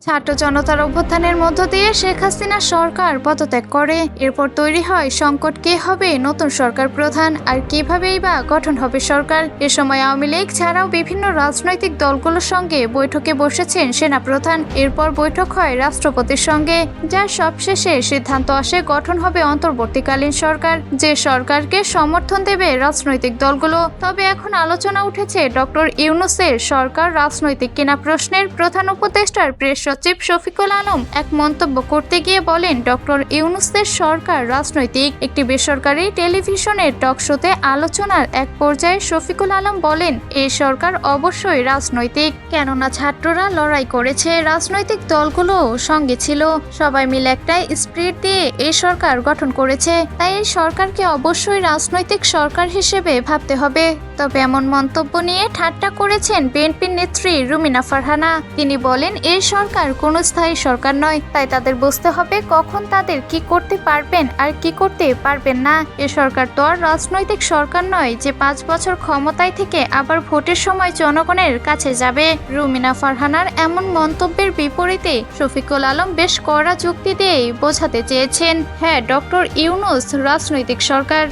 ছাত্র জনতার অভ্যুত্থানের মধ্য দিয়ে শেখ হাসিনা সরকার পদত্যাগ করে। এরপর তৈরি হয় সংকট, কে হবে নতুন সরকার প্রধান আর কিভাবেই বা গঠন হবে সরকার। এ সময় আওয়ামী লীগ ছাড়াও বিভিন্ন রাজনৈতিক দলগুলোর সঙ্গে বৈঠকে বসেছেন সেনাপ্রধান। এরপর বৈঠক হয় রাষ্ট্রপতির সঙ্গে, যার সবশেষে সিদ্ধান্ত আসে গঠন হবে অন্তর্বর্তীকালীন সরকার, যে সরকারকে সমর্থন দেবে রাজনৈতিক দলগুলো। তবে এখন আলোচনা উঠেছে ডক্টর ইউনূসের সরকার রাজনৈতিক কিনা প্রশ্নের। প্রধান উপদেষ্টার প্রেস সচিব শফিকুল আলম এক মন্তব্য করতে গিয়ে বলেন, ডক্টর ইউনূসের সরকার রাজনৈতিক। একটি বেসরকারি টেলিভিশনের টক শোতে আলোচনার এক পর্যায়ে শফিকুল আলম বলেন, এই সরকার অবশ্যই রাজনৈতিক, কেননা ছাত্ররা লড়াই করেছে, রাজনৈতিক দলগুলো সঙ্গে ছিল, সবাই মিলে একটা স্পিরিট দিয়ে এই সরকার গঠন করেছে, তাই এই সরকারকে অবশ্যই রাজনৈতিক সরকার হিসেবে ভাবতে হবে। তবে এমন মন্তব্য নিয়ে ঠাট্টা করেছেন বিএনপির নেত্রী রুমিনা ফারহানা। তিনি বলেন, এই সরকার কোনো স্থায়ী সরকার নয়, তাই তাদের বুঝতে হবে কখন তাদের কি করতে পারবেন আর কি করতে পারবেন না। এ সরকার তো আর রাজনৈতিক সরকার নয় যে 5 বছর ক্ষমতায় থেকে আবার ভোটের সময় জনগণের কাছে যাবে। রুমিনা ফারহানার এমন মন্তব্যের বিপরীতে শফিকুল আলম বেশ কড়া যুক্তি দিয়েই বোঝাতে চেয়েছেন, হ্যাঁ, ডক্টর ইউনূস রাজনৈতিক সরকার।